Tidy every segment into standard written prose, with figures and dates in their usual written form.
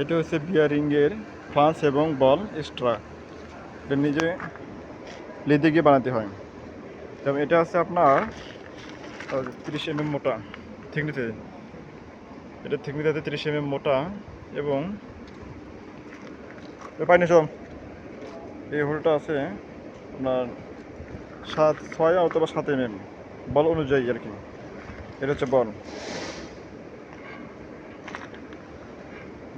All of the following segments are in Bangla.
এটা হচ্ছে বিয়ারিংয়ের ফ্লাঞ্চ এবং বল এক্সট্রা, এটা নিজে লেদে গিয়ে বানাতে হয়। তবে এটা আছে আপনার 30 mm মোটা থিকনেসে, এটা থিকনেস আছে 30 mm মোটা এবং পাইনি সব এই হোলটা আছে আপনার 6 অথবা 7 mm বল অনুযায়ী আর কি। এটা হচ্ছে বল,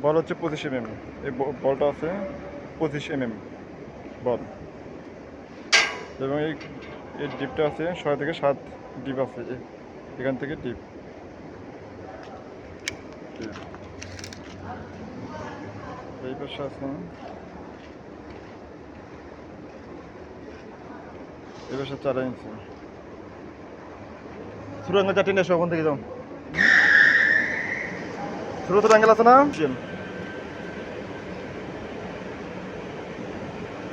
বল হচ্ছে 25 mm, এই বলটা আছে 25 mm বল, এবং এই ডিপটা আছে 6 থেকে 7 ডিপ আছে, এখান থেকে ডিপ এই পাশে আছে, এই পাশে 4 ইঞ্চি ছোট অ্যাঙ্গেল 4 নিয়ে আসো, ওখান থেকে যাও, ছোট ছোট অ্যাঙ্গেল আছে না।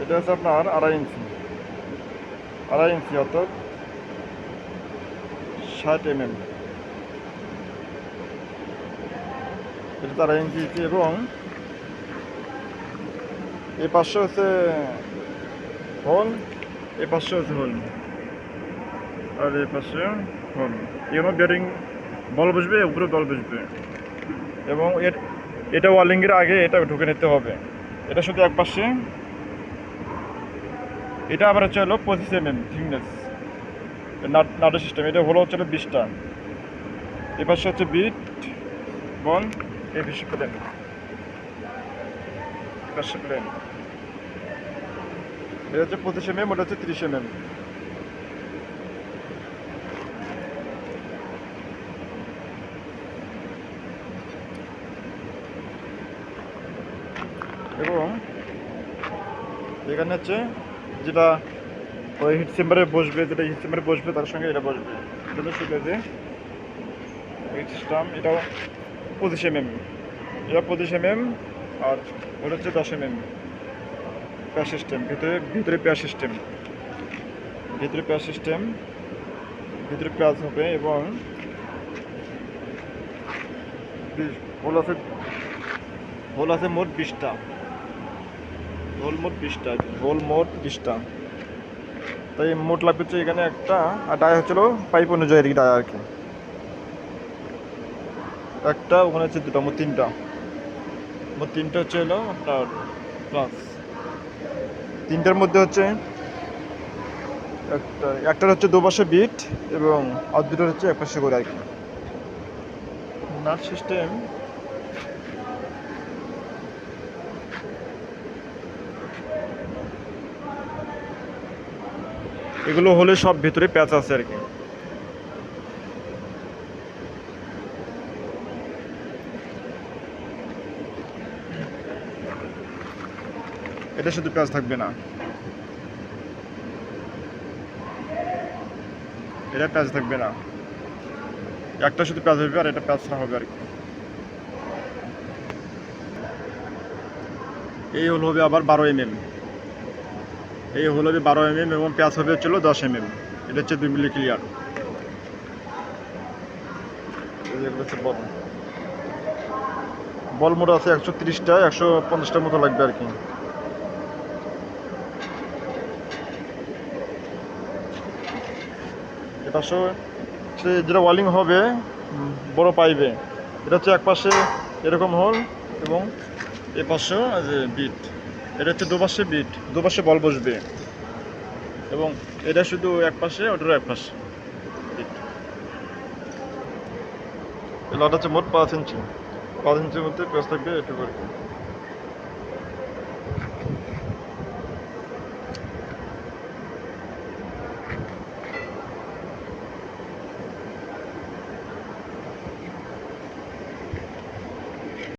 এটা হচ্ছে আপনার 2.5 ইঞ্চি অর্থাৎ 60 mm, এটা 2.5 ইঞ্চি এবং এই পাশে হচ্ছে হোল, এই পাশে হচ্ছে হোল, আর এই পাশে হোল, এখানে বেয়ারিং বল বসবে, উপরে বল বসবে এবং এটা ওয়ালিংয়ের আগে এটা ঢুকে নিতে হবে। এটা শুধু এক পাশে, এটা আবার হচ্ছে হলো 25 mm থিকনেস নাটের সিস্টেম, এটা হলো হচ্ছে 20টা, এই পাশে হচ্ছে বিট বল, এই পাশে প্লেন, এই পাশে প্লেন, এটা হচ্ছে 25 mm, ওটা হচ্ছে 30 mm। এবং এখানে হচ্ছে যেটা ওই হিট চেম্বারে বসবে, যেটা হিট চেম্বারে বসবে তার সঙ্গে এটা বসবে, এটা শুধু যে এই সিস্টেম, এটাও 25 mm, এটা 25 mm, আর ওটা হচ্ছে 10 mm পেয়ার সিস্টেম, ভিতরে পেয়ার সিস্টেম, ভিতরে পেয়ার সিস্টেম, ভিতরে পেঁয়াজ হবে এবং হোল আছে মোট 20টা, হোল মোট 20টা, তাই মোট লাগবে হচ্ছে এখানে একটা, আর ডায় হচ্ছিল পাইপ অনুযায়ী আর কি, ডায় আর কি একটা, ওখানে হচ্ছে দুটো, মোট 3টা, মোট 3টা হচ্ছে হলো আপনার প্লাস, 3টার মধ্যে হচ্ছে একটার হচ্ছে দুপাশে বিট এবং আর দুটোর হচ্ছে এক পাশে করে আর কি। নাট সিস্টেম এগুলো হলে সব ভিতরে প্যাচ আছে আর কি। এটা শুধু প্যাচ থাকবে না, এটা প্যাচ থাকবে না, একটা শুধু প্যাচ হবে আর এটা প্যাচ না হবে আর কি। এই হোল হবে আবার 12 mm, এই হোল হবে 12 mm এবং প্যাচ হবে হচ্ছিল 10 mm, এটা হচ্ছে 2 মিলি ক্লিয়ার। এগুলো হচ্ছে বল মোট আছে 130টা, 150টার মতো লাগবে আর কি। এটা সে যেটা ওয়ালিং হবে বড় পাইবে, এটা হচ্ছে এক পাশে এরকম হোল এবং এ পাশেও বিট, এটা হচ্ছে দুপাশে বিট, দুপাশে বল বসবে এবং এটা শুধু এক পাশে, ওটারও এক পাশে বিট। এই লট হচ্ছে মোট 5 ইঞ্চি, 5 ইঞ্চির মধ্যে পেঁয়াজ থাকবে এটুকু আর কি।